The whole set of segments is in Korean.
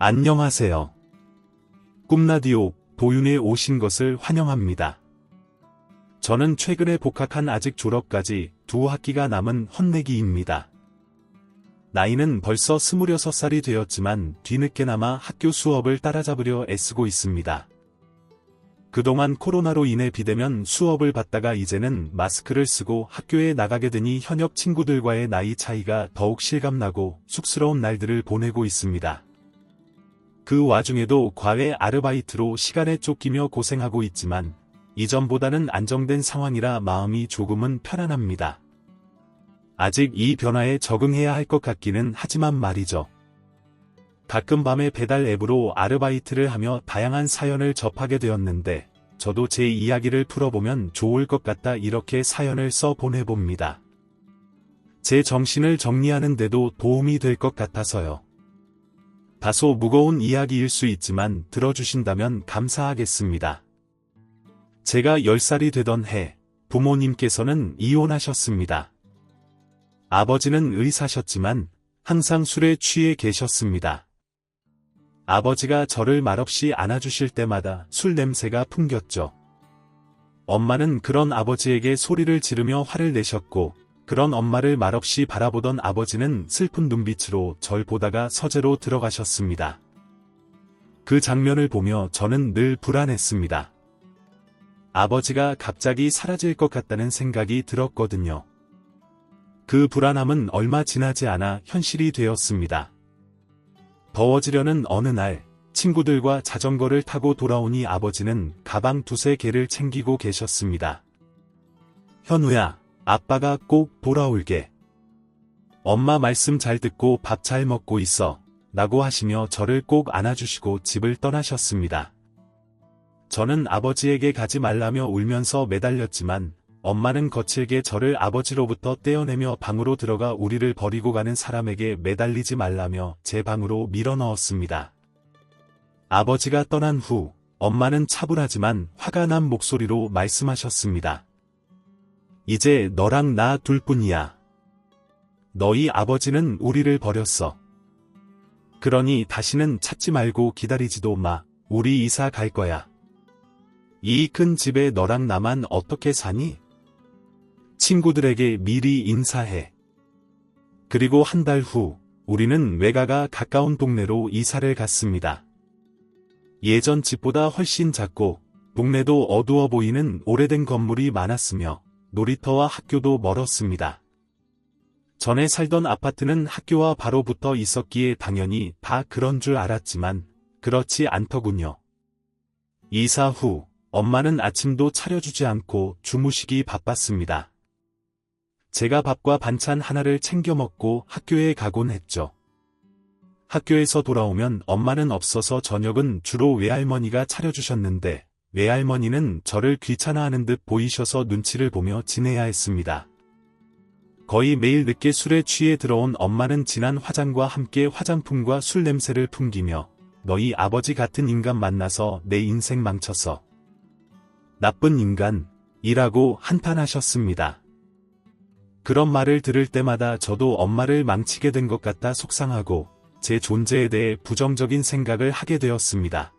안녕하세요. 꿈라디오 도윤에 오신 것을 환영합니다. 저는 최근에 복학한 아직 졸업까지 2학기가 남은 헌내기입니다. 나이는 벌써 26살이 되었지만 뒤늦게나마 학교 수업을 따라잡으려 애쓰고 있습니다. 그동안 코로나로 인해 비대면 수업을 받다가 이제는 마스크를 쓰고 학교에 나가게 되니 현역 친구들과의 나이 차이가 더욱 실감나고 쑥스러운 날들을 보내고 있습니다. 그 와중에도 과외 아르바이트로 시간에 쫓기며 고생하고 있지만 이전보다는 안정된 상황이라 마음이 조금은 편안합니다. 아직 이 변화에 적응해야 할 것 같기는 하지만 말이죠. 가끔 밤에 배달 앱으로 아르바이트를 하며 다양한 사연을 접하게 되었는데 저도 제 이야기를 풀어보면 좋을 것 같다 이렇게 사연을 써 보내봅니다. 제 정신을 정리하는 데도 도움이 될 것 같아서요. 다소 무거운 이야기일 수 있지만 들어주신다면 감사하겠습니다. 제가 10살이 되던 해 부모님께서는 이혼하셨습니다. 아버지는 의사셨지만 항상 술에 취해 계셨습니다. 아버지가 저를 말없이 안아주실 때마다 술 냄새가 풍겼죠. 엄마는 그런 아버지에게 소리를 지르며 화를 내셨고 그런 엄마를 말없이 바라보던 아버지는 슬픈 눈빛으로 절 보다가 서재로 들어가셨습니다. 그 장면을 보며 저는 늘 불안했습니다. 아버지가 갑자기 사라질 것 같다는 생각이 들었거든요. 그 불안함은 얼마 지나지 않아 현실이 되었습니다. 더워지려는 어느 날 친구들과 자전거를 타고 돌아오니 아버지는 가방 2-3개를 챙기고 계셨습니다. 현우야, 아빠가 꼭 돌아올게. 엄마 말씀 잘 듣고 밥 잘 먹고 있어. 라고 하시며 저를 꼭 안아주시고 집을 떠나셨습니다. 저는 아버지에게 가지 말라며 울면서 매달렸지만 엄마는 거칠게 저를 아버지로부터 떼어내며 방으로 들어가 우리를 버리고 가는 사람에게 매달리지 말라며 제 방으로 밀어넣었습니다. 아버지가 떠난 후 엄마는 차분하지만 화가 난 목소리로 말씀하셨습니다. 이제 너랑 나 둘뿐이야. 너희 아버지는 우리를 버렸어. 그러니 다시는 찾지 말고 기다리지도 마. 우리 이사 갈 거야. 이 큰 집에 너랑 나만 어떻게 사니? 친구들에게 미리 인사해. 그리고 한 달 후 우리는 외가가 가까운 동네로 이사를 갔습니다. 예전 집보다 훨씬 작고 동네도 어두워 보이는 오래된 건물이 많았으며 놀이터와 학교도 멀었습니다. 전에 살던 아파트는 학교와 바로 붙어 있었기에 당연히 다 그런 줄 알았지만 그렇지 않더군요. 이사 후 엄마는 아침도 차려주지 않고 주무시기 바빴습니다. 제가 밥과 반찬 하나를 챙겨 먹고 학교에 가곤 했죠. 학교에서 돌아오면 엄마는 없어서 저녁은 주로 외할머니가 차려주셨는데 외할머니는 저를 귀찮아하는 듯 보이셔서 눈치를 보며 지내야 했습니다. 거의 매일 늦게 술에 취해 들어온 엄마는 진한 화장과 함께 화장품과 술 냄새를 풍기며 너희 아버지 같은 인간 만나서 내 인생 망쳤어. 나쁜 인간이라고 한탄하셨습니다. 그런 말을 들을 때마다 저도 엄마를 망치게 된 것 같아 속상하고 제 존재에 대해 부정적인 생각을 하게 되었습니다.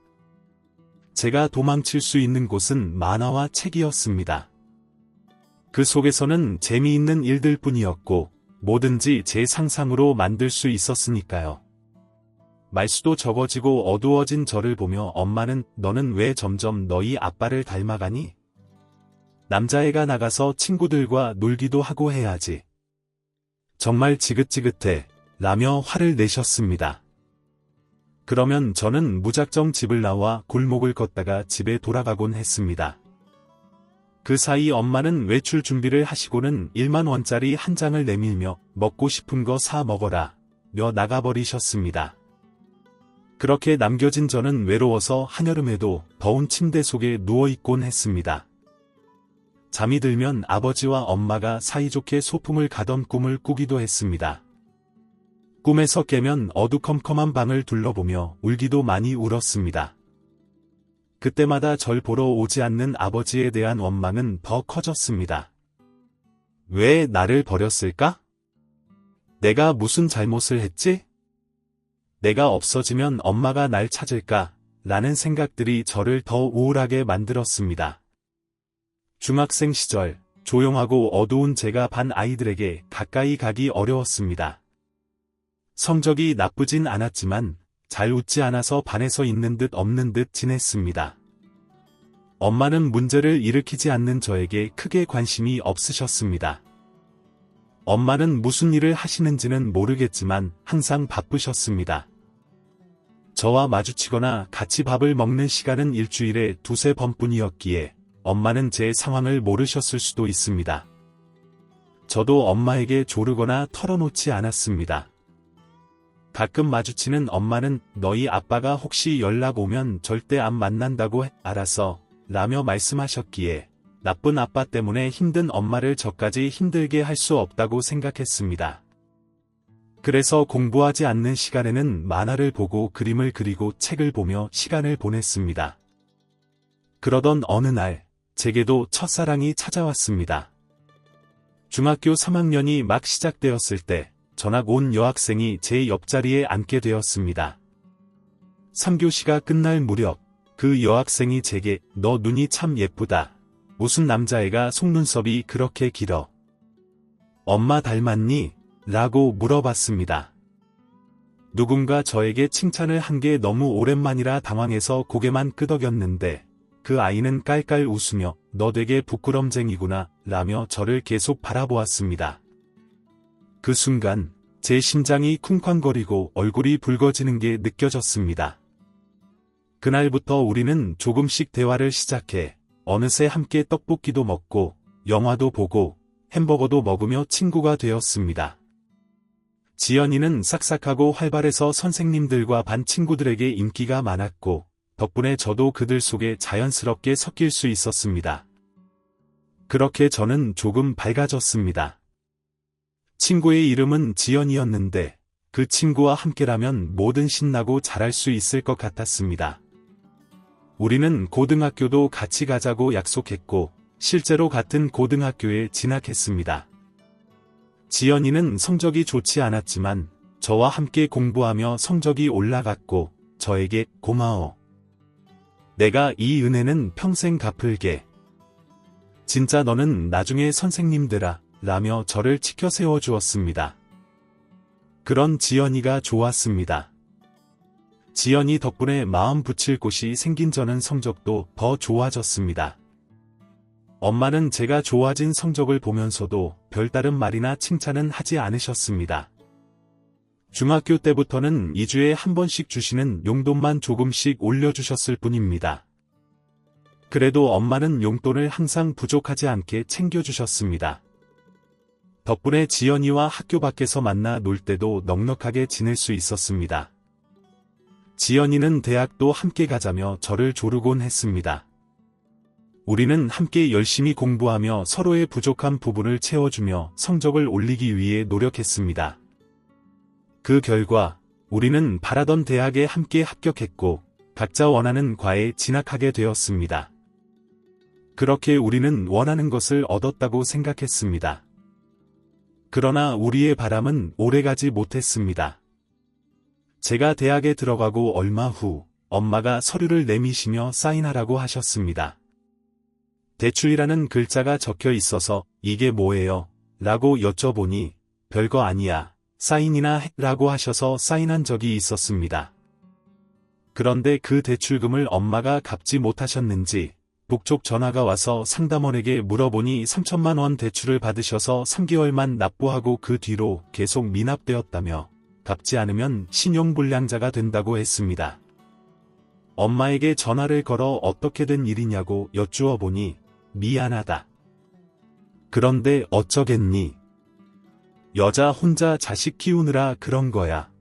제가 도망칠 수 있는 곳은 만화와 책이었습니다. 그 속에서는 재미있는 일들 뿐이었고 뭐든지 제 상상으로 만들 수 있었으니까요. 말수도 적어지고 어두워진 저를 보며 엄마는 너는 왜 점점 너희 아빠를 닮아가니? 남자애가 나가서 친구들과 놀기도 하고 해야지. 정말 지긋지긋해 라며 화를 내셨습니다. 그러면 저는 무작정 집을 나와 골목을 걷다가 집에 돌아가곤 했습니다. 그 사이 엄마는 외출 준비를 하시고는 1만 원짜리 한 장을 내밀며 먹고 싶은 거 사 먹어라 며 나가버리셨습니다. 그렇게 남겨진 저는 외로워서 한여름에도 더운 침대 속에 누워있곤 했습니다. 잠이 들면 아버지와 엄마가 사이좋게 소풍을 가던 꿈을 꾸기도 했습니다. 꿈에서 깨면 어두컴컴한 방을 둘러보며 울기도 많이 울었습니다. 그때마다 절 보러 오지 않는 아버지에 대한 원망은 더 커졌습니다. 왜 나를 버렸을까? 내가 무슨 잘못을 했지? 내가 없어지면 엄마가 날 찾을까? 라는 생각들이 저를 더 우울하게 만들었습니다. 중학생 시절, 조용하고 어두운 제가 반 아이들에게 가까이 가기 어려웠습니다. 성적이 나쁘진 않았지만 잘 웃지 않아서 반에서 있는 듯 없는 듯 지냈습니다. 엄마는 문제를 일으키지 않는 저에게 크게 관심이 없으셨습니다. 엄마는 무슨 일을 하시는지는 모르겠지만 항상 바쁘셨습니다. 저와 마주치거나 같이 밥을 먹는 시간은 일주일에 두세 번뿐이었기에 엄마는 제 상황을 모르셨을 수도 있습니다. 저도 엄마에게 조르거나 털어놓지 않았습니다. 가끔 마주치는 엄마는 너희 아빠가 혹시 연락 오면 절대 안 만난다고 알아서 라며 말씀하셨기에 나쁜 아빠 때문에 힘든 엄마를 저까지 힘들게 할 수 없다고 생각했습니다. 그래서 공부하지 않는 시간에는 만화를 보고 그림을 그리고 책을 보며 시간을 보냈습니다. 그러던 어느 날 제게도 첫사랑이 찾아왔습니다. 중학교 3학년이 막 시작되었을 때 전학 온 여학생이 제 옆자리에 앉게 되었습니다. 3교시가 끝날 무렵 그 여학생이 제게 너 눈이 참 예쁘다. 무슨 남자애가 속눈썹이 그렇게 길어? 엄마 닮았니? 라고 물어봤습니다. 누군가 저에게 칭찬을 한 게 너무 오랜만이라 당황해서 고개만 끄덕였는데 그 아이는 깔깔 웃으며 너 되게 부끄럼쟁이구나 라며 저를 계속 바라보았습니다. 그 순간 제 심장이 쿵쾅거리고 얼굴이 붉어지는 게 느껴졌습니다. 그날부터 우리는 조금씩 대화를 시작해 어느새 함께 떡볶이도 먹고 영화도 보고 햄버거도 먹으며 친구가 되었습니다. 지연이는 싹싹하고 활발해서 선생님들과 반 친구들에게 인기가 많았고 덕분에 저도 그들 속에 자연스럽게 섞일 수 있었습니다. 그렇게 저는 조금 밝아졌습니다. 친구의 이름은 지연이었는데 그 친구와 함께라면 뭐든 신나고 잘할 수 있을 것 같았습니다. 우리는 고등학교도 같이 가자고 약속했고 실제로 같은 고등학교에 진학했습니다. 지연이는 성적이 좋지 않았지만 저와 함께 공부하며 성적이 올라갔고 저에게 고마워. 내가 이 은혜는 평생 갚을게. 진짜 너는 나중에 선생님 되라 라며 저를 치켜 세워주었습니다. 그런 지연이가 좋았습니다. 지연이 덕분에 마음 붙일 곳이 생긴 저는 성적도 더 좋아졌습니다. 엄마는 제가 좋아진 성적을 보면서도 별다른 말이나 칭찬은 하지 않으셨습니다. 중학교 때부터는 2주에 한 번씩 주시는 용돈만 조금씩 올려주셨을 뿐입니다. 그래도 엄마는 용돈을 항상 부족하지 않게 챙겨주셨습니다. 덕분에 지연이와 학교 밖에서 만나 놀 때도 넉넉하게 지낼 수 있었습니다. 지연이는 대학도 함께 가자며 저를 조르곤 했습니다. 우리는 함께 열심히 공부하며 서로의 부족한 부분을 채워주며 성적을 올리기 위해 노력했습니다. 그 결과 우리는 바라던 대학에 함께 합격했고 각자 원하는 과에 진학하게 되었습니다. 그렇게 우리는 원하는 것을 얻었다고 생각했습니다. 그러나 우리의 바람은 오래가지 못했습니다. 제가 대학에 들어가고 얼마 후 엄마가 서류를 내미시며 사인하라고 하셨습니다. 대출이라는 글자가 적혀 있어서 이게 뭐예요? 라고 여쭤보니 별거 아니야. 사인이나 해 라고 하셔서 사인한 적이 있었습니다. 그런데 그 대출금을 엄마가 갚지 못하셨는지 북쪽 전화가 와서 상담원에게 물어보니 3천만 원 대출을 받으셔서 3개월만 납부하고 그 뒤로 계속 미납되었다며 갚지 않으면 신용불량자가 된다고 했습니다. 엄마에게 전화를 걸어 어떻게 된 일이냐고 여쭈어 보니 미안하다. 그런데 어쩌겠니? 여자 혼자 자식 키우느라 그런 거야.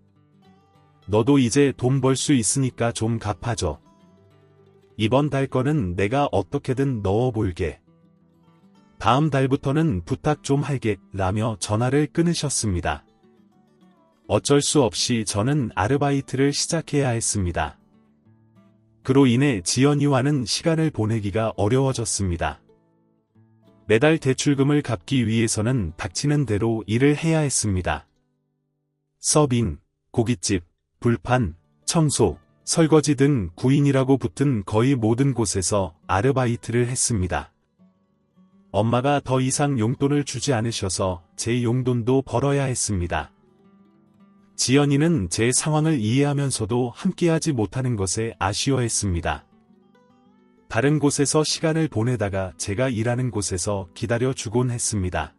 너도 이제 돈 벌 수 있으니까 좀 갚아줘. 이번 달 거는 내가 어떻게든 넣어볼게. 다음 달부터는 부탁 좀 할게 라며 전화를 끊으셨습니다. 어쩔 수 없이 저는 아르바이트를 시작해야 했습니다. 그로 인해 지연이와는 시간을 보내기가 어려워졌습니다. 매달 대출금을 갚기 위해서는 닥치는 대로 일을 해야 했습니다. 서빙, 고깃집, 불판, 청소, 설거지 등 구인이라고 붙은 거의 모든 곳에서 아르바이트를 했습니다. 엄마가 더 이상 용돈을 주지 않으셔서 제 용돈도 벌어야 했습니다. 지연이는 제 상황을 이해하면서도 함께하지 못하는 것에 아쉬워했습니다. 다른 곳에서 시간을 보내다가 제가 일하는 곳에서 기다려주곤 했습니다.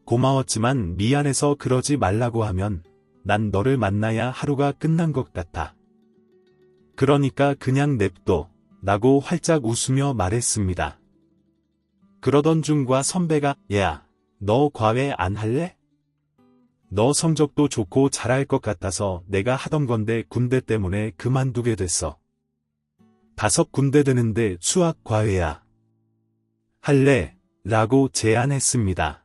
고마웠지만 미안해서 그러지 말라고 하면 난 너를 만나야 하루가 끝난 것 같아. 그러니까 그냥 냅둬 라고 활짝 웃으며 말했습니다. 그러던 중과 선배가 야, 너 과외 안 할래? 너 성적도 좋고 잘할 것 같아서 내가 하던 건데 군대 때문에 그만두게 됐어. 5군데 되는데 수학 과외야. 할래? 라고 제안했습니다.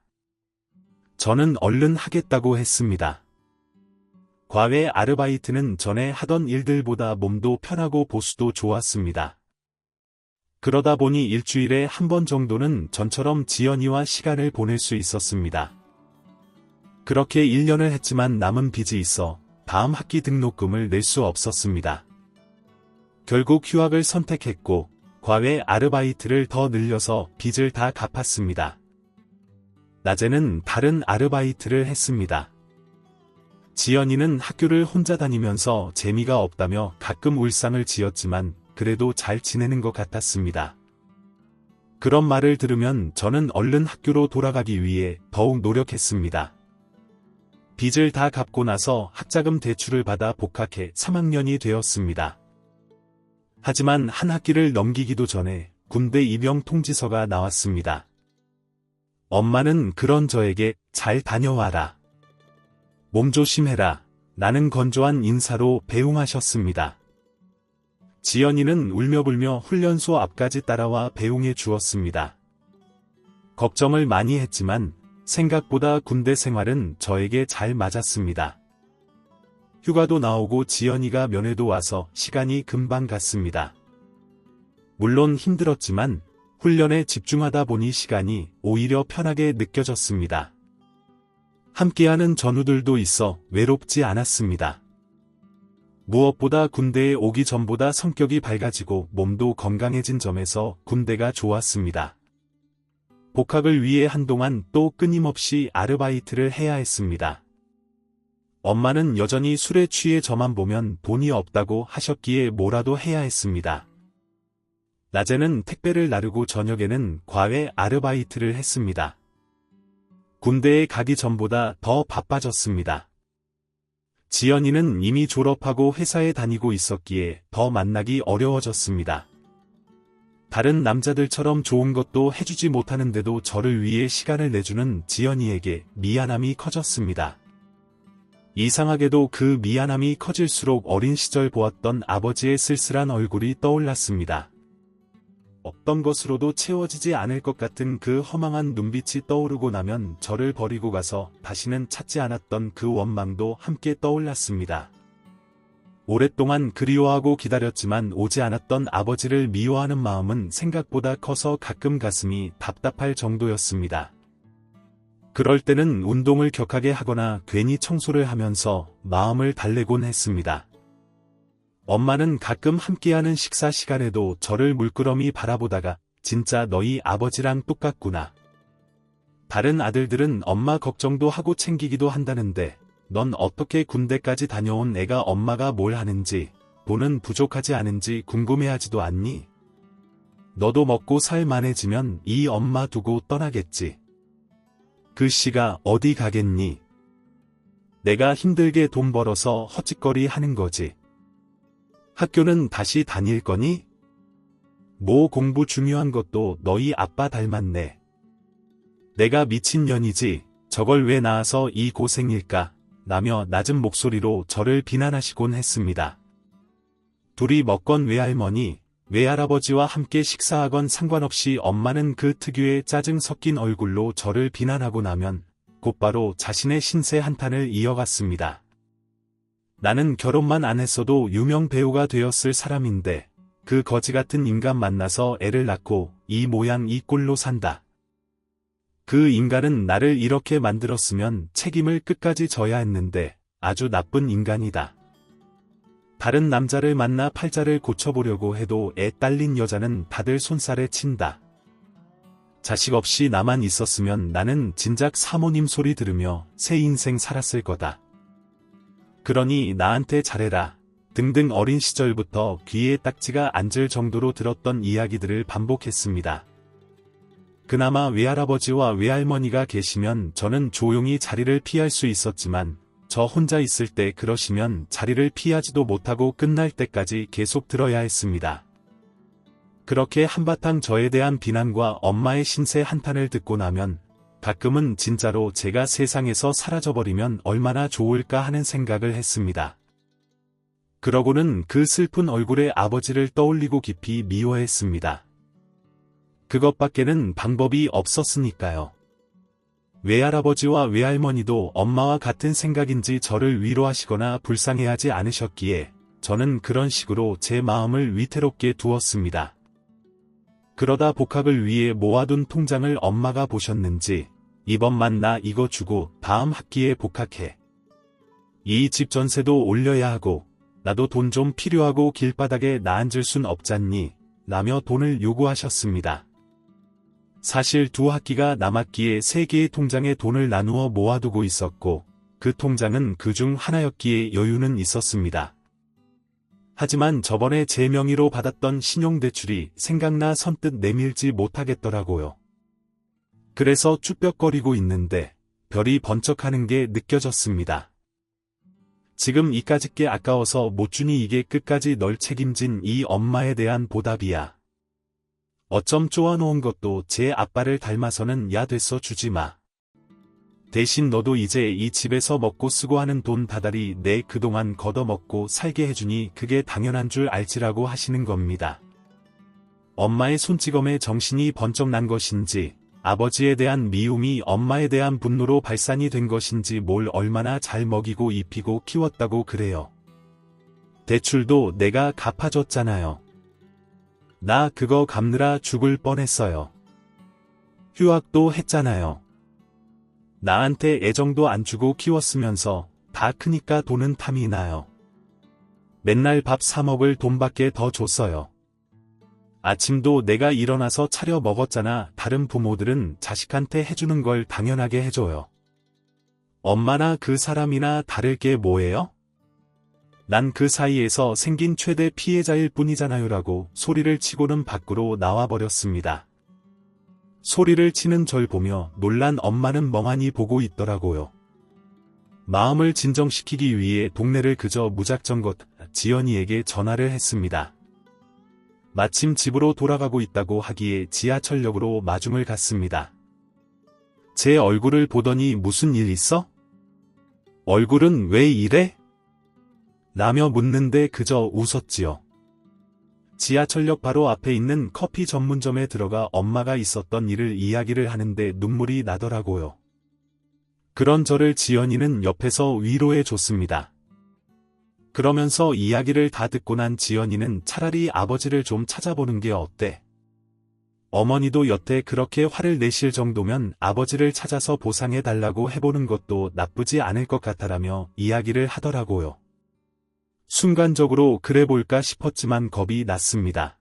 저는 얼른 하겠다고 했습니다. 과외 아르바이트는 전에 하던 일들보다 몸도 편하고 보수도 좋았습니다. 그러다 보니 일주일에 한 번 정도는 전처럼 지연이와 시간을 보낼 수 있었습니다. 그렇게 1년을 했지만 남은 빚이 있어 다음 학기 등록금을 낼 수 없었습니다. 결국 휴학을 선택했고 과외 아르바이트를 더 늘려서 빚을 다 갚았습니다. 낮에는 다른 아르바이트를 했습니다. 지연이는 학교를 혼자 다니면서 재미가 없다며 가끔 울상을 지었지만 그래도 잘 지내는 것 같았습니다. 그런 말을 들으면 저는 얼른 학교로 돌아가기 위해 더욱 노력했습니다. 빚을 다 갚고 나서 학자금 대출을 받아 복학해 3학년이 되었습니다. 하지만 한 학기를 넘기기도 전에 군대 입영 통지서가 나왔습니다. 엄마는 그런 저에게 잘 다녀와라. 몸조심해라. 라는 건조한 인사로 배웅하셨습니다. 지연이는 울며불며 훈련소 앞까지 따라와 배웅해 주었습니다. 걱정을 많이 했지만 생각보다 군대 생활은 저에게 잘 맞았습니다. 휴가도 나오고 지연이가 면회도 와서 시간이 금방 갔습니다. 물론 힘들었지만 훈련에 집중하다 보니 시간이 오히려 편하게 느껴졌습니다. 함께하는 전우들도 있어 외롭지 않았습니다. 무엇보다 끊대에 오기 전보다 성격이 밝아지고 몸도 건강해진 점에서 군대가 좋았습니다. 복학을 위해 한동안 또 끊임없이 아르바이트를 해야 했습니다. 엄마는 여전히 술에 취해 저만 보면 돈이 없다고 하셨기에 뭐라도 해야 했습니다. 낮에는 택배를 나르고 저녁에는 과외 아르바이트를 했습니다. 군대에 가기 전보다 더 바빠졌습니다. 지연이는 이미 졸업하고 회사에 다니고 있었기에 더 만나기 어려워졌습니다. 다른 남자들처럼 좋은 것도 해주지 못하는데도 저를 위해 시간을 내주는 지연이에게 미안함이 커졌습니다. 이상하게도 그 미안함이 커질수록 어린 시절 보았던 아버지의 쓸쓸한 얼굴이 떠올랐습니다. 어떤 것으로도 채워지지 않을 것 같은 그 허망한 눈빛이 떠오르고 나면 저를 버리고 가서 다시는 찾지 않았던 그 원망도 함께 떠올랐습니다. 오랫동안 그리워하고 기다렸지만 오지 않았던 아버지를 미워하는 마음은 생각보다 커서 가끔 가슴이 답답할 정도였습니다. 그럴 때는 운동을 격하게 하거나 괜히 청소를 하면서 마음을 달래곤 했습니다. 엄마는 가끔 함께하는 식사 시간에도 저를 물끄러미 바라보다가 진짜 너희 아버지랑 똑같구나. 다른 아들들은 엄마 걱정도 하고 챙기기도 한다는데 넌 어떻게 군대까지 다녀온 애가 엄마가 뭘 하는지, 돈은 부족하지 않은지 궁금해하지도 않니? 너도 먹고 살 만해지면 이 엄마 두고 떠나겠지. 그 씨가 어디 가겠니? 내가 힘들게 돈 벌어서 헛짓거리 하는 거지. 학교는 다시 다닐 거니? 뭐 공부 중요한 것도 너희 아빠 닮았네. 내가 미친년이지, 저걸 왜 낳아서 이 고생일까? 라며 낮은 목소리로 저를 비난하시곤 했습니다. 둘이 먹건 외할머니, 외할아버지와 함께 식사하건 상관없이 엄마는 그 특유의 짜증 섞인 얼굴로 저를 비난하고 나면 곧바로 자신의 신세 한탄을 이어갔습니다. 나는 결혼만 안 했어도 유명 배우가 되었을 사람인데 그 거지 같은 인간 만나서 애를 낳고 이 모양 이 꼴로 산다. 그 인간은 나를 이렇게 만들었으면 책임을 끝까지 져야 했는데 아주 나쁜 인간이다. 다른 남자를 만나 팔자를 고쳐보려고 해도 애 딸린 여자는 다들 손살에 친다. 자식 없이 나만 있었으면 나는 진작 사모님 소리 들으며 새 인생 살았을 거다. 그러니 나한테 잘해라. 등등 어린 시절부터 귀에 딱지가 앉을 정도로 들었던 이야기들을 반복했습니다. 그나마 외할아버지와 외할머니가 계시면 저는 조용히 자리를 피할 수 있었지만 저 혼자 있을 때 그러시면 자리를 피하지도 못하고 끝날 때까지 계속 들어야 했습니다. 그렇게 한바탕 저에 대한 비난과 엄마의 신세 한탄을 듣고 나면 가끔은 진짜로 제가 세상에서 사라져버리면 얼마나 좋을까 하는 생각을 했습니다. 그러고는 그 슬픈 얼굴의 아버지를 떠올리고 깊이 미워했습니다. 그것밖에는 방법이 없었으니까요. 외할아버지와 외할머니도 엄마와 같은 생각인지 저를 위로하시거나 불쌍해하지 않으셨기에 저는 그런 식으로 제 마음을 위태롭게 두었습니다. 그러다 복학을 위해 모아둔 통장을 엄마가 보셨는지 이번만 나 이거 주고 다음 학기에 복학해. 이 집 전세도 올려야 하고 나도 돈 좀 필요하고 길바닥에 나앉을 순 없잖니 라며 돈을 요구하셨습니다. 사실 두 학기가 남았기에 세 개의 통장에 돈을 나누어 모아두고 있었고 그 통장은 그중 하나였기에 여유는 있었습니다. 하지만 저번에 제 명의로 받았던 신용대출이 생각나 선뜻 내밀지 못하겠더라고요. 그래서 쭈뼛거리고 있는데 별이 번쩍하는 게 느껴졌습니다. 지금 이까짓 게 아까워서 못 주니 이게 끝까지 널 책임진 이 엄마에 대한 보답이야. 어쩜 쪼아놓은 것도 제 아빠를 닮아서는 야 됐어 주지 마. 대신 너도 이제 이 집에서 먹고 쓰고 하는 돈 다달이 내 그동안 걷어먹고 살게 해주니 그게 당연한 줄 알지라고 하시는 겁니다. 엄마의 손찌검에 정신이 번쩍 난 것인지 아버지에 대한 미움이 엄마에 대한 분노로 발산이 된 것인지 뭘 얼마나 잘 먹이고 입히고 키웠다고 그래요. 대출도 내가 갚아줬잖아요. 나 그거 갚느라 죽을 뻔했어요. 휴학도 했잖아요. 나한테 애정도 안 주고 키웠으면서 다 크니까 돈은 탐이 나요. 맨날 밥 사 먹을 돈밖에 더 줬어요. 아침도 내가 일어나서 차려 먹었잖아. 다른 부모들은 자식한테 해주는 걸 당연하게 해줘요. 엄마나 그 사람이나 다를 게 뭐예요? 난 그 사이에서 생긴 최대 피해자일 뿐이잖아요라고 소리를 치고는 밖으로 나와버렸습니다. 소리를 치는 절 보며 놀란 엄마는 멍하니 보고 있더라고요. 마음을 진정시키기 위해 동네를 그저 무작정 걷다 지연이에게 전화를 했습니다. 마침 집으로 돌아가고 있다고 하기에 지하철역으로 마중을 갔습니다. 제 얼굴을 보더니 무슨 일 있어? 얼굴은 왜 이래? 라며 묻는데 그저 웃었지요. 지하철역 바로 앞에 있는 커피 전문점에 들어가 엄마가 있었던 일을 이야기를 하는데 눈물이 나더라고요. 그런 저를 지연이는 옆에서 위로해 줬습니다. 그러면서 이야기를 다 듣고 난 지연이는 차라리 아버지를 좀 찾아보는 게 어때? 어머니도 여태 그렇게 화를 내실 정도면 아버지를 찾아서 보상해달라고 해보는 것도 나쁘지 않을 것 같아라며 이야기를 하더라고요. 순간적으로 그래 볼까 싶었지만 겁이 났습니다.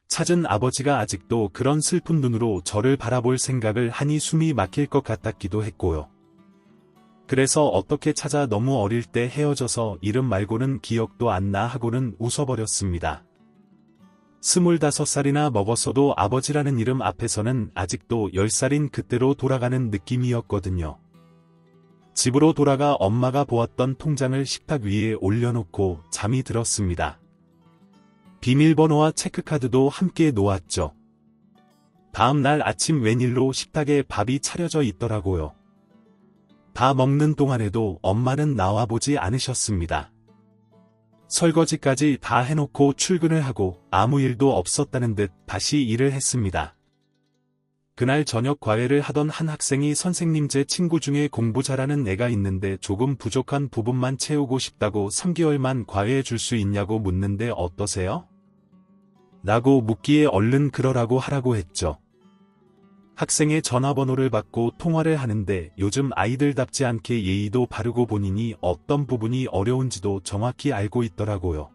찾은 아버지가 아직도 그런 슬픈 눈으로 저를 바라볼 생각을 하니 숨이 막힐 것 같았기도 했고요. 그래서 어떻게 찾아 너무 어릴 때 헤어져서 이름 말고는 기억도 안 나 하고는 웃어버렸습니다. 25살이나 먹었어도 아버지라는 이름 앞에서는 아직도 10살인 그때로 돌아가는 느낌이었거든요. 집으로 돌아가 엄마가 보았던 통장을 식탁 위에 올려놓고 잠이 들었습니다. 비밀번호와 체크카드도 함께 놓았죠. 다음 날 아침 웬일로 식탁에 밥이 차려져 있더라고요. 다 먹는 동안에도 엄마는 나와보지 않으셨습니다. 설거지까지 다 해놓고 출근을 하고 아무 일도 없었다는 듯 다시 일을 했습니다. 그날 저녁 과외를 하던 한 학생이 선생님 제 친구 중에 공부 잘하는 애가 있는데 조금 부족한 부분만 채우고 싶다고 3개월만 과외해 줄 수 있냐고 묻는데 어떠세요? 라고 묻기에 얼른 그러라고 하라고 했죠. 학생의 전화번호를 받고 통화를 하는데 요즘 아이들답지 않게 예의도 바르고 본인이 어떤 부분이 어려운지도 정확히 알고 있더라고요.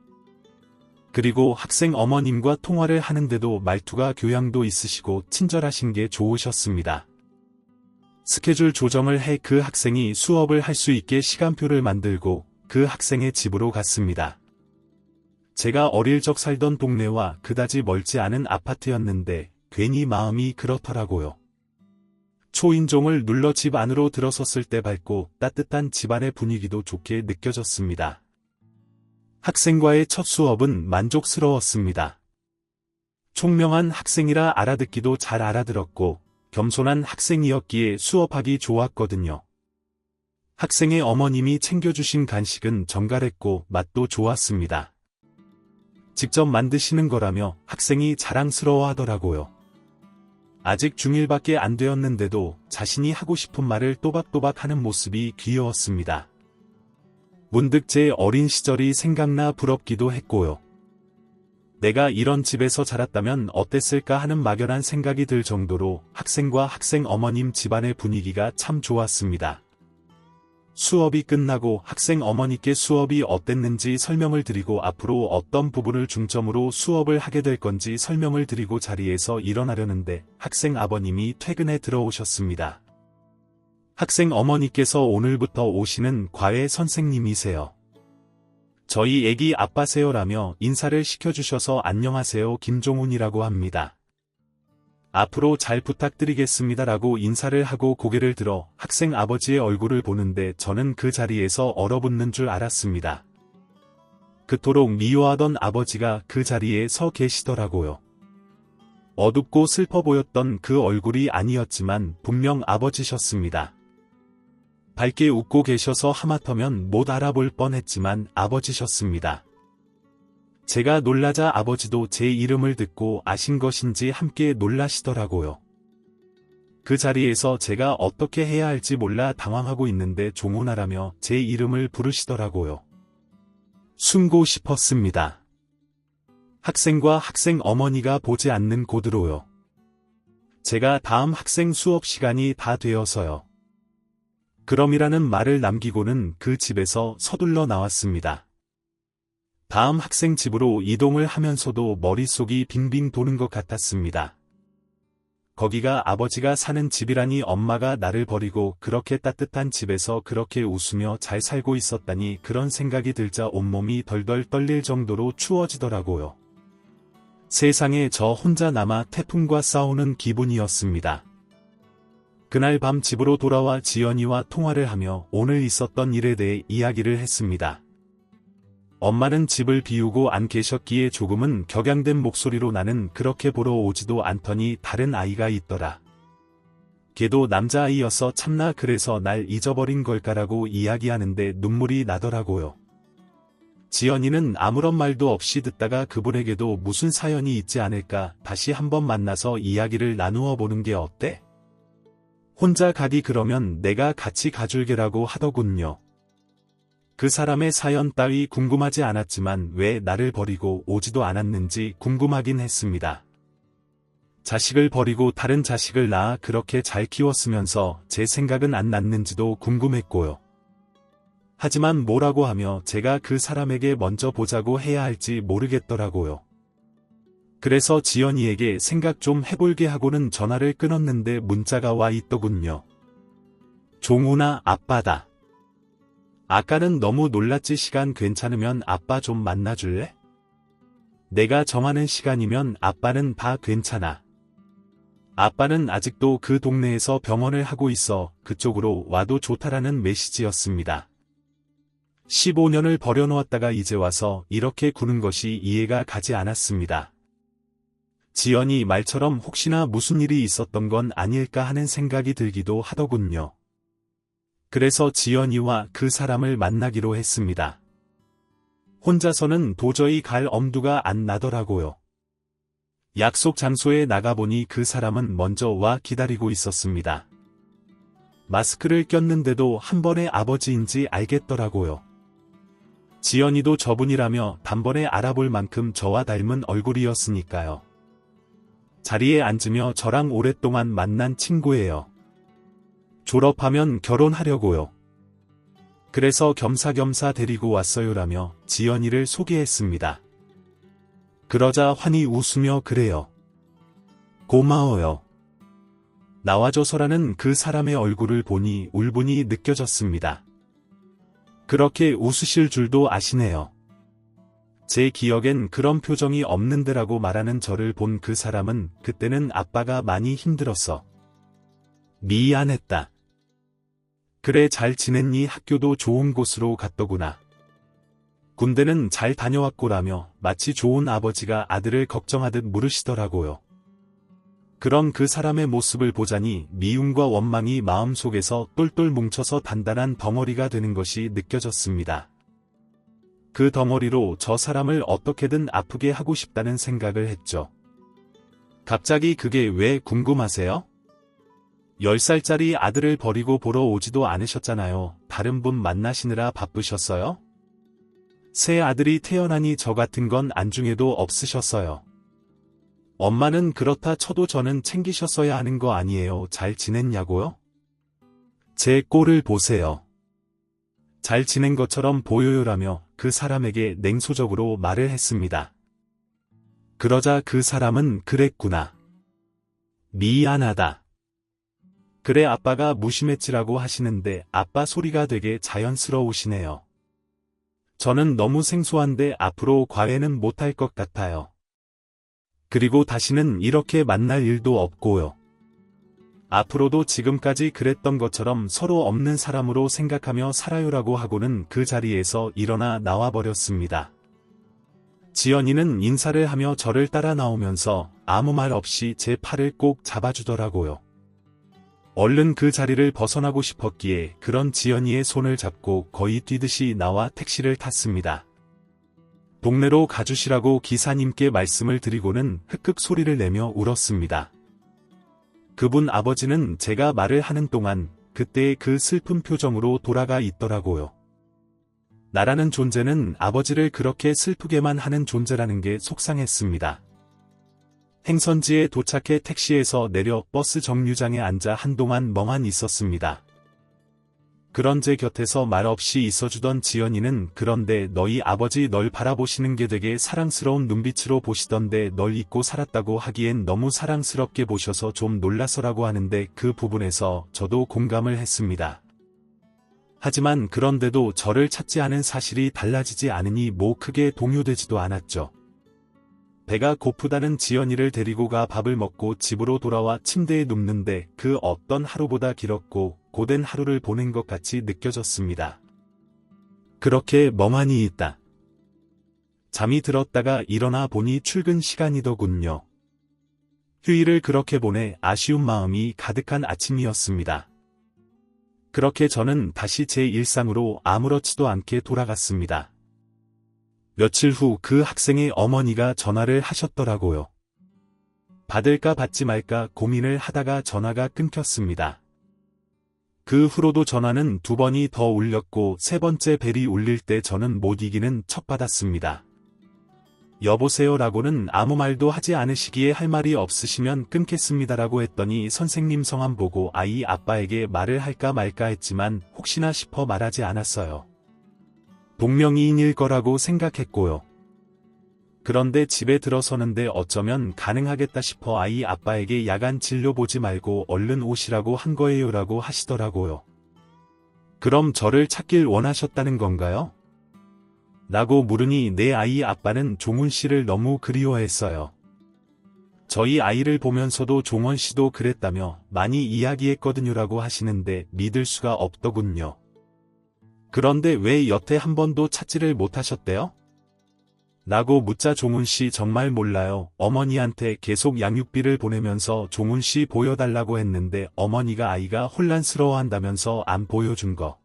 그리고 학생 어머님과 통화를 하는데도 말투가 교양도 있으시고 친절하신 게 좋으셨습니다. 스케줄 조정을 해 그 학생이 수업을 할 수 있게 시간표를 만들고 그 학생의 집으로 갔습니다. 제가 어릴 적 살던 동네와 그다지 멀지 않은 아파트였는데 괜히 마음이 그렇더라고요. 초인종을 눌러 집 안으로 들어섰을 때 밝고 따뜻한 집안의 분위기도 좋게 느껴졌습니다. 학생과의 첫 수업은 만족스러웠습니다. 총명한 학생이라 알아듣기도 잘 알아들었고 겸손한 학생이었기에 수업하기 좋았거든요. 학생의 어머님이 챙겨주신 간식은 정갈했고 맛도 좋았습니다. 직접 만드시는 거라며 학생이 자랑스러워하더라고요. 아직 중1밖에 안 되었는데도 자신이 하고 싶은 말을 또박또박 하는 모습이 귀여웠습니다. 문득 제 어린 시절이 생각나 부럽기도 했고요. 내가 이런 집에서 자랐다면 어땠을까 하는 막연한 생각이 들 정도로 학생과 학생 어머님 집안의 분위기가 참 좋았습니다. 수업이 끝나고 학생 어머니께 수업이 어땠는지 설명을 드리고 앞으로 어떤 부분을 중점으로 수업을 하게 될 건지 설명을 드리고 자리에서 일어나려는데 학생 아버님이 퇴근해 들어오셨습니다. 학생 어머니께서 오늘부터 오시는 과외 선생님이세요. 저희 애기 아빠세요라며 인사를 시켜주셔서 안녕하세요 김종훈이라고 합니다. 앞으로 잘 부탁드리겠습니다라고 인사를 하고 고개를 들어 학생 아버지의 얼굴을 보는데 저는 그 자리에서 얼어붙는 줄 알았습니다. 그토록 미워하던 아버지가 그 자리에 서 계시더라고요. 어둡고 슬퍼 보였던 그 얼굴이 아니었지만 분명 아버지셨습니다. 밝게 웃고 계셔서 하마터면 못 알아볼 뻔했지만 아버지셨습니다. 제가 놀라자 아버지도 제 이름을 듣고 아신 것인지 함께 놀라시더라고요. 그 자리에서 제가 어떻게 해야 할지 몰라 당황하고 있는데 종훈아라며 제 이름을 부르시더라고요. 숨고 싶었습니다. 학생과 학생 어머니가 보지 않는 곳으로요. 제가 다음 학생 수업 시간이 다 되어서요. 그럼이라는 말을 남기고는 그 집에서 서둘러 나왔습니다. 다음 학생 집으로 이동을 하면서도 머릿속이 빙빙 도는 것 같았습니다. 거기가 아버지가 사는 집이라니 엄마가 나를 버리고 그렇게 따뜻한 집에서 그렇게 웃으며 잘 살고 있었다니 그런 생각이 들자 온몸이 덜덜 떨릴 정도로 추워지더라고요. 세상에 저 혼자 남아 태풍과 싸우는 기분이었습니다. 그날 밤 집으로 돌아와 지연이와 통화를 하며 오늘 있었던 일에 대해 이야기를 했습니다. 엄마는 집을 비우고 안 계셨기에 조금은 격양된 목소리로 나는 그렇게 보러 오지도 않더니 다른 아이가 있더라. 걔도 남자아이여서 참나 그래서 날 잊어버린 걸까라고 이야기하는데 눈물이 나더라고요. 지연이는 아무런 말도 없이 듣다가 그분에게도 무슨 사연이 있지 않을까 다시 한번 만나서 이야기를 나누어 보는 게 어때? 혼자 가기 그러면 내가 같이 가줄게라고 하더군요. 그 사람의 사연 따위 궁금하지 않았지만 왜 나를 버리고 오지도 않았는지 궁금하긴 했습니다. 자식을 버리고 다른 자식을 낳아 그렇게 잘 키웠으면서 제 생각은 안 났는지도 궁금했고요. 하지만 뭐라고 하며 제가 그 사람에게 먼저 보자고 해야 할지 모르겠더라고요. 그래서 지연이에게 생각 좀 해볼게 하고는 전화를 끊었는데 문자가 와 있더군요. 종훈아 아빠다. 아까는 너무 놀랐지 시간 괜찮으면 아빠 좀 만나줄래? 내가 정하는 시간이면 아빠는 다 괜찮아. 아빠는 아직도 그 동네에서 병원을 하고 있어 그쪽으로 와도 좋다라는 메시지였습니다. 15년을 버려놓았다가 이제 와서 이렇게 구는 것이 이해가 가지 않았습니다. 지연이 말처럼 혹시나 무슨 일이 있었던 건 아닐까 하는 생각이 들기도 하더군요. 그래서 지연이와 그 사람을 만나기로 했습니다. 혼자서는 도저히 갈 엄두가 안 나더라고요. 약속 장소에 나가보니 그 사람은 먼저 와 기다리고 있었습니다. 마스크를 꼈는데도 한 번에 아버지인지 알겠더라고요. 지연이도 저분이라며 단번에 알아볼 만큼 저와 닮은 얼굴이었으니까요. 자리에 앉으며 저랑 오랫동안 만난 친구예요. 졸업하면 결혼하려고요. 그래서 겸사겸사 데리고 왔어요라며 지연이를 소개했습니다. 그러자 환히 웃으며 그래요. 고마워요. 나와줘서라는 그 사람의 얼굴을 보니 울분이 느껴졌습니다. 그렇게 웃으실 줄도 아시네요. 제 기억엔 그런 표정이 없는데라고 말하는 저를 본 그 사람은 그때는 아빠가 많이 힘들었어. 미안했다. 그래 잘 지냈니? 학교도 좋은 곳으로 갔더구나. 군대는 잘 다녀왔고라며 마치 좋은 아버지가 아들을 걱정하듯 물으시더라고요. 그런 그 사람의 모습을 보자니 미움과 원망이 마음속에서 똘똘 뭉쳐서 단단한 덩어리가 되는 것이 느껴졌습니다. 그 덩어리로 저 사람을 어떻게든 아프게 하고 싶다는 생각을 했죠. 갑자기 그게 왜 궁금하세요? 10살짜리 아들을 버리고 보러 오지도 않으셨잖아요. 다른 분 만나시느라 바쁘셨어요? 새 아들이 태어나니 저 같은 건 안중에도 없으셨어요. 엄마는 그렇다 쳐도 저는 챙기셨어야 하는 거 아니에요. 잘 지냈냐고요? 제 꼴을 보세요. 잘 지낸 것처럼 보여요라며 그 사람에게 냉소적으로 말을 했습니다. 그러자 그 사람은 그랬구나. 미안하다. 그래 아빠가 무심했지라고 하시는데 아빠 소리가 되게 자연스러우시네요. 저는 너무 생소한데 앞으로 과외는 못할 것 같아요. 그리고 다시는 이렇게 만날 일도 없고요. 앞으로도 지금까지 그랬던 것처럼 서로 없는 사람으로 생각하며 살아요라고 하고는 그 자리에서 일어나 나와버렸습니다. 지연이는 인사를 하며 저를 따라 나오면서 아무 말 없이 제 팔을 꼭 잡아주더라고요. 얼른 그 자리를 벗어나고 싶었기에 그런 지연이의 손을 잡고 거의 뛰듯이 나와 택시를 탔습니다. 동네로 가주시라고 기사님께 말씀을 드리고는 흑흑 소리를 내며 울었습니다. 그분 아버지는 제가 말을 하는 동안 그때의 그 슬픈 표정으로 돌아가 있더라고요. 나라는 존재는 아버지를 그렇게 슬프게만 하는 존재라는 게 속상했습니다. 행선지에 도착해 택시에서 내려 버스 정류장에 앉아 한동안 멍한 있었습니다. 그런 제 곁에서 말없이 있어주던 지연이는 그런데 너희 아버지 널 바라보시는 게 되게 사랑스러운 눈빛으로 보시던데 널 잊고 살았다고 하기엔 너무 사랑스럽게 보셔서 좀 놀라서라고 하는데 그 부분에서 저도 공감을 했습니다. 하지만 그런데도 저를 찾지 않은 사실이 달라지지 않으니 뭐 크게 동요되지도 않았죠. 배가 고프다는 지연이를 데리고 가 밥을 먹고 집으로 돌아와 침대에 눕는데 그 어떤 하루보다 길었고 고된 하루를 보낸 것 같이 느껴졌습니다. 그렇게 멍하니 있다. 잠이 들었다가 일어나 보니 출근 시간이더군요. 휴일을 그렇게 보내 아쉬운 마음이 가득한 아침이었습니다. 그렇게 저는 다시 제 일상으로 아무렇지도 않게 돌아갔습니다. 며칠 후 그 학생의 어머니가 전화를 하셨더라고요. 받을까 받지 말까 고민을 하다가 전화가 끊겼습니다. 그 후로도 전화는 2번이 더 울렸고 3번째 벨이 울릴 때 저는 못 이기는 척 받았습니다. 여보세요라고는 아무 말도 하지 않으시기에 할 말이 없으시면 끊겠습니다라고 했더니 선생님 성함 보고 아이 아빠에게 말을 할까 말까 했지만 혹시나 싶어 말하지 않았어요. 동명이인일 거라고 생각했고요. 그런데 집에 들어서는데 어쩌면 가능하겠다 싶어 아이 아빠에게 야간 진료 보지 말고 얼른 오시라고 한 거예요라고 하시더라고요. 그럼 저를 찾길 원하셨다는 건가요? 라고 물으니 내 아이 아빠는 종훈 씨를 너무 그리워했어요. 저희 아이를 보면서도 종원 씨도 그랬다며 많이 이야기했거든요라고 하시는데 믿을 수가 없더군요. 그런데 왜 여태 한 번도 찾지를 못하셨대요? 라고 묻자 종훈 씨 정말 몰라요. 어머니한테 계속 양육비를 보내면서 종훈 씨 보여달라고 했는데 어머니가 아이가 혼란스러워한다면서 안 보여준 거.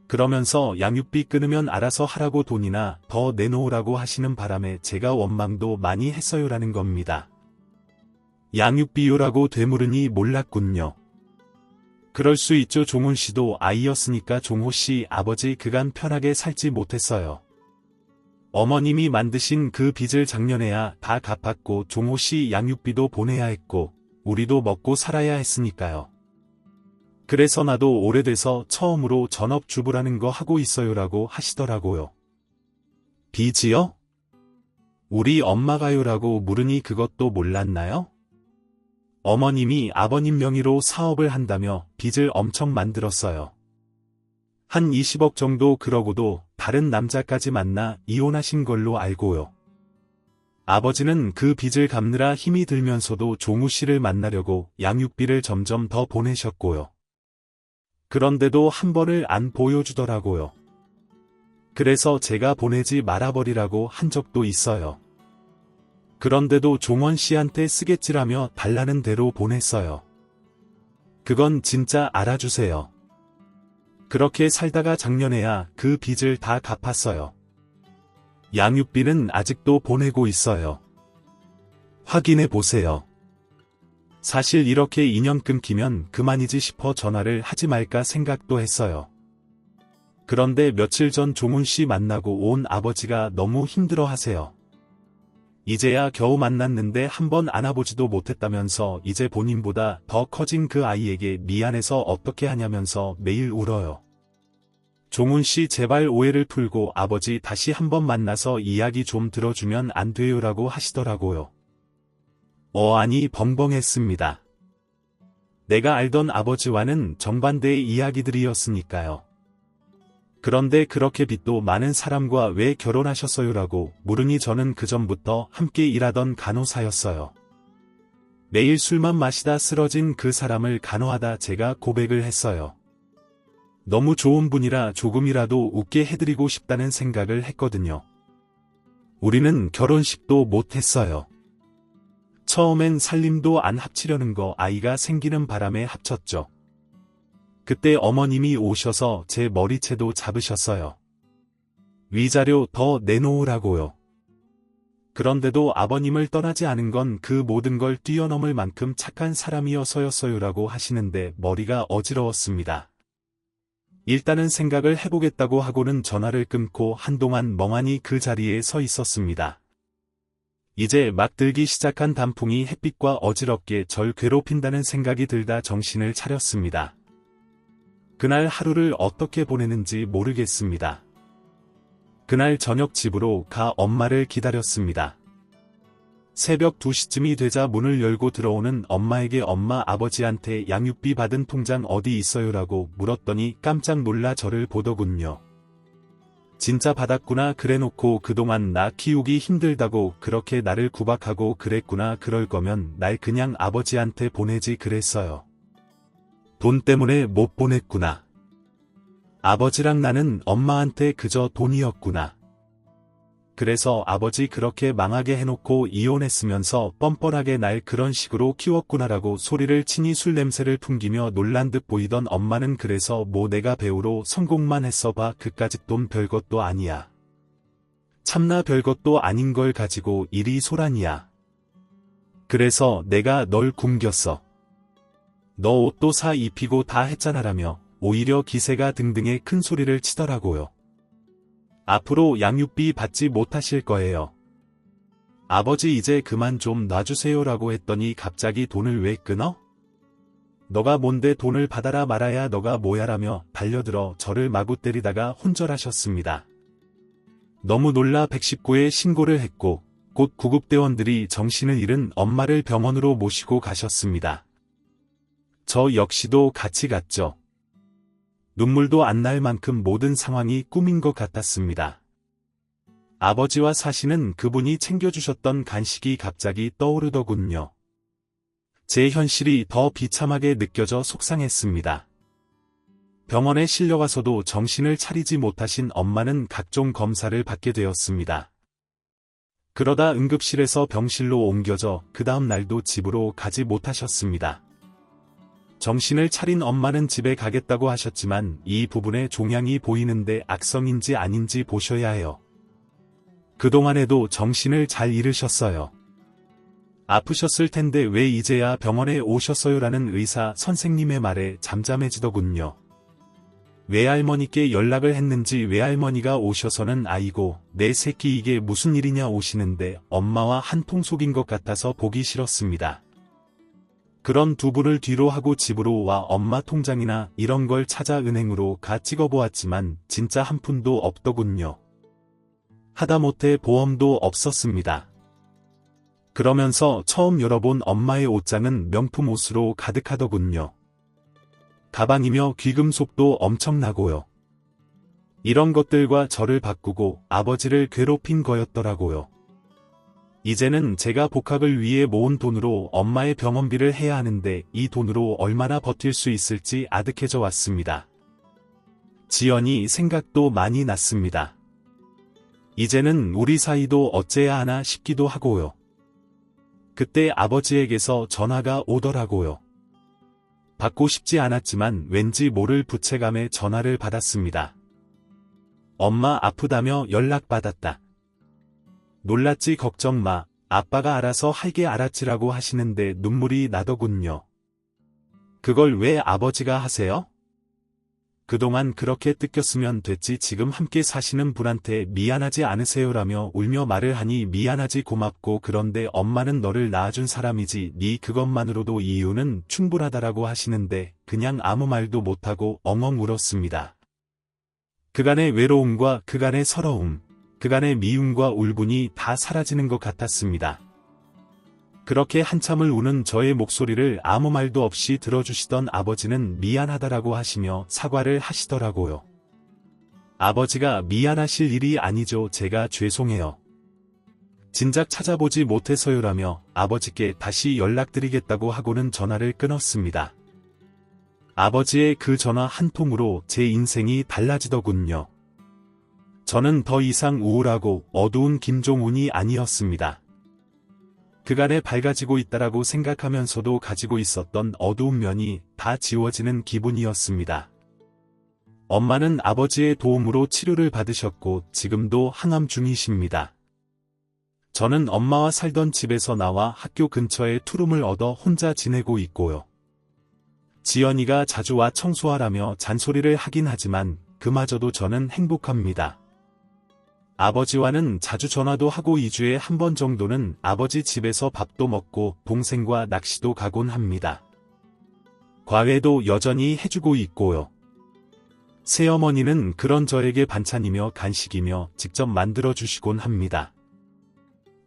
그러면서 양육비 끊으면 알아서 하라고 돈이나 더 내놓으라고 하시는 바람에 제가 원망도 많이 했어요라는 겁니다. 양육비요라고 되물으니 몰랐군요. 그럴 수 있죠. 종훈 씨도 아이였으니까 종호 씨 아버지 그간 편하게 살지 못했어요. 어머님이 만드신 그 빚을 작년에야 다 갚았고 종호씨 양육비도 보내야 했고 우리도 먹고 살아야 했으니까요. 그래서 나도 오래돼서 처음으로 전업주부라는 거 하고 있어요라고 하시더라고요. 빚이요? 우리 엄마가요라고 물으니 그것도 몰랐나요? 어머님이 아버님 명의로 사업을 한다며 빚을 엄청 만들었어요. 한 20억 정도. 그러고도 다른 남자까지 만나 이혼하신 걸로 알고요. 아버지는 그 빚을 갚느라 힘이 들면서도 종우 씨를 만나려고 양육비를 점점 더 보내셨고요. 그런데도 한 번을 안 보여주더라고요. 그래서 제가 보내지 말아버리라고 한 적도 있어요. 그런데도 종원 씨한테 쓰겠지라며 달라는 대로 보냈어요. 그건 진짜 알아주세요. 그렇게 살다가 작년에야 그 빚을 다 갚았어요. 양육비는 아직도 보내고 있어요. 확인해 보세요. 사실 이렇게 인연 끊기면 그만이지 싶어 전화를 하지 말까 생각도 했어요. 그런데 며칠 전 종훈 씨 만나고 온 아버지가 너무 힘들어 하세요. 이제야 겨우 만났는데 한번 안아보지도 못했다면서 이제 본인보다 더 커진 그 아이에게 미안해서 어떻게 하냐면서 매일 울어요. 종훈 씨 제발 오해를 풀고 아버지 다시 한번 만나서 이야기 좀 들어주면 안 돼요라고 하시더라고요. 아니 벙벙했습니다. 내가 알던 아버지와는 정반대의 이야기들이었으니까요. 그런데 그렇게 빚도 많은 사람과 왜 결혼하셨어요라고 물으니 저는 그전부터 함께 일하던 간호사였어요. 매일 술만 마시다 쓰러진 그 사람을 간호하다 제가 고백을 했어요. 너무 좋은 분이라 조금이라도 웃게 해드리고 싶다는 생각을 했거든요. 우리는 결혼식도 못했어요. 처음엔 살림도 안 합치려는 거 아이가 생기는 바람에 합쳤죠. 그때 어머님이 오셔서 제 머리채도 잡으셨어요. 위자료 더 내놓으라고요. 그런데도 아버님을 떠나지 않은 건 그 모든 걸 뛰어넘을 만큼 착한 사람이어서였어요라고 하시는데 머리가 어지러웠습니다. 일단은 생각을 해보겠다고 하고는 전화를 끊고 한동안 멍하니 그 자리에 서 있었습니다. 이제 막 들기 시작한 단풍이 햇빛과 어지럽게 절 괴롭힌다는 생각이 들다 정신을 차렸습니다. 그날 하루를 어떻게 보내는지 모르겠습니다. 그날 저녁 집으로 가 엄마를 기다렸습니다. 새벽 2시쯤이 되자 문을 열고 들어오는 엄마에게 엄마 아버지한테 양육비 받은 통장 어디 있어요라고 물었더니 깜짝 놀라 저를 보더군요. 진짜 받았구나 그래놓고 그동안 나 키우기 힘들다고 그렇게 나를 구박하고 그랬구나 그럴 거면 날 그냥 아버지한테 보내지 그랬어요. 돈 때문에 못 보냈구나. 아버지랑 나는 엄마한테 그저 돈이었구나. 그래서 아버지 그렇게 망하게 해놓고 이혼했으면서 뻔뻔하게 날 그런 식으로 키웠구나라고 소리를 치니 술 냄새를 풍기며 놀란 듯 보이던 엄마는 그래서 뭐 내가 배우로 성공만 했어 봐 그까짓 돈 별것도 아니야. 참나 별것도 아닌 걸 가지고 이리 소란이야. 그래서 내가 널 굶겼어. 너 옷도 사 입히고 다 했잖아라며 오히려 기세가 등등의 큰 소리를 치더라고요. 앞으로 양육비 받지 못하실 거예요. 아버지 이제 그만 좀 놔주세요라고 했더니 갑자기 돈을 왜 끊어? 너가 뭔데 돈을 받아라 말아야 너가 뭐야라며 달려들어 저를 마구 때리다가 혼절하셨습니다. 너무 놀라 119에 신고를 했고 곧 구급대원들이 정신을 잃은 엄마를 병원으로 모시고 가셨습니다. 저 역시도 같이 갔죠. 눈물도 안 날 만큼 모든 상황이 꿈인 것 같았습니다. 아버지와 사시는 그분이 챙겨주셨던 간식이 갑자기 떠오르더군요. 제 현실이 더 비참하게 느껴져 속상했습니다. 병원에 실려가서도 정신을 차리지 못하신 엄마는 각종 검사를 받게 되었습니다. 그러다 응급실에서 병실로 옮겨져 그 다음 날도 집으로 가지 못하셨습니다. 정신을 차린 엄마는 집에 가겠다고 하셨지만 이 부분에 종양이 보이는데 악성인지 아닌지 보셔야 해요. 그동안에도 정신을 잘 잃으셨어요. 아프셨을 텐데 왜 이제야 병원에 오셨어요라는 의사 선생님의 말에 잠잠해지더군요. 외할머니께 연락을 했는지 외할머니가 오셔서는 아이고, 내 새끼 이게 무슨 일이냐 오시는데 엄마와 한통 속인 것 같아서 보기 싫었습니다. 그런 두 분을 뒤로 하고 집으로 와 엄마 통장이나 이런 걸 찾아 은행으로 가 찍어보았지만 진짜 한 푼도 없더군요. 하다못해 보험도 없었습니다. 그러면서 처음 열어본 엄마의 옷장은 명품 옷으로 가득하더군요. 가방이며 귀금속도 엄청나고요. 이런 것들과 저를 바꾸고 아버지를 괴롭힌 거였더라고요. 이제는 제가 복학을 위해 모은 돈으로 엄마의 병원비를 해야 하는데 이 돈으로 얼마나 버틸 수 있을지 아득해져 왔습니다. 지연이 생각도 많이 났습니다. 이제는 우리 사이도 어째야 하나 싶기도 하고요. 그때 아버지에게서 전화가 오더라고요. 받고 싶지 않았지만 왠지 모를 부채감에 전화를 받았습니다. 엄마 아프다며 연락받았다. 놀랐지 걱정 마. 아빠가 알아서 할게 알았지라고 하시는데 눈물이 나더군요. 그걸 왜 아버지가 하세요? 그동안 그렇게 뜯겼으면 됐지 지금 함께 사시는 분한테 미안하지 않으세요라며 울며 말을 하니 미안하지 고맙고 그런데 엄마는 너를 낳아준 사람이지 네 그것만으로도 이유는 충분하다라고 하시는데 그냥 아무 말도 못하고 엉엉 울었습니다. 그간의 외로움과 그간의 서러움, 그간의 미움과 울분이 다 사라지는 것 같았습니다. 그렇게 한참을 우는 저의 목소리를 아무 말도 없이 들어주시던 아버지는 미안하다라고 하시며 사과를 하시더라고요. 아버지가 미안하실 일이 아니죠. 제가 죄송해요. 진작 찾아보지 못해서요라며 아버지께 다시 연락드리겠다고 하고는 전화를 끊었습니다. 아버지의 그 전화 한 통으로 제 인생이 달라지더군요. 저는 더 이상 우울하고 어두운 김종훈이 아니었습니다. 그간에 밝아지고 있다라고 생각하면서도 가지고 있었던 어두운 면이 다 지워지는 기분이었습니다. 엄마는 아버지의 도움으로 치료를 받으셨고 지금도 항암 중이십니다. 저는 엄마와 살던 집에서 나와 학교 근처에 투룸을 얻어 혼자 지내고 있고요. 지연이가 자주 와 청소하라며 잔소리를 하긴 하지만 그마저도 저는 행복합니다. 아버지와는 자주 전화도 하고 2주에 한 번 정도는 아버지 집에서 밥도 먹고 동생과 낚시도 가곤 합니다. 과외도 여전히 해주고 있고요. 새어머니는 그런 저에게 반찬이며 간식이며 직접 만들어주시곤 합니다.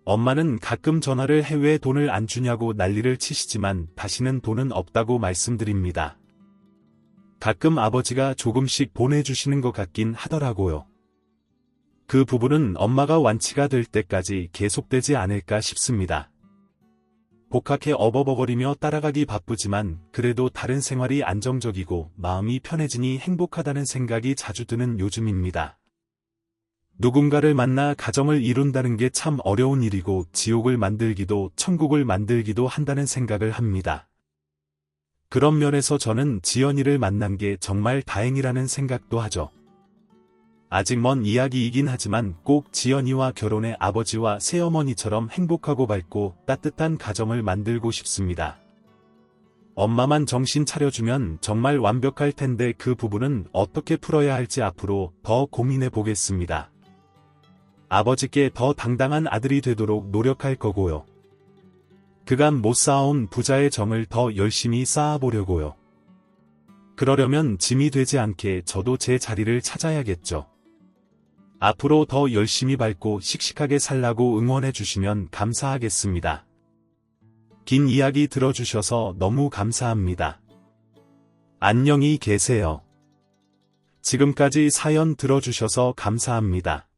엄마는 가끔 전화를 해 왜 돈을 안 주냐고 난리를 치시지만 다시는 돈은 없다고 말씀드립니다. 가끔 아버지가 조금씩 보내주시는 것 같긴 하더라고요. 그 부분은 엄마가 완치가 될 때까지 계속되지 않을까 싶습니다. 복학해 어버버거리며 따라가기 바쁘지만 그래도 다른 생활이 안정적이고 마음이 편해지니 행복하다는 생각이 자주 드는 요즘입니다. 누군가를 만나 가정을 이룬다는 게 참 어려운 일이고 지옥을 만들기도 천국을 만들기도 한다는 생각을 합니다. 그런 면에서 저는 지연이를 만난 게 정말 다행이라는 생각도 하죠. 아직 먼 이야기이긴 하지만 꼭 지연이와 결혼해 아버지와 새어머니처럼 행복하고 밝고 따뜻한 가정을 만들고 싶습니다. 엄마만 정신 차려주면 정말 완벽할 텐데 그 부분은 어떻게 풀어야 할지 앞으로 더 고민해 보겠습니다. 아버지께 더 당당한 아들이 되도록 노력할 거고요. 그간 못 쌓아온 부자의 정을 더 열심히 쌓아보려고요. 그러려면 짐이 되지 않게 저도 제 자리를 찾아야겠죠. 앞으로 더 열심히 밝고 씩씩하게 살라고 응원해 주시면 감사하겠습니다. 긴 이야기 들어주셔서 너무 감사합니다. 안녕히 계세요. 지금까지 사연 들어주셔서 감사합니다.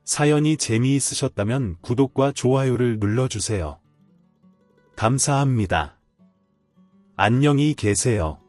사연이 재미있으셨다면 구독과 좋아요를 눌러주세요. 감사합니다. 안녕히 계세요.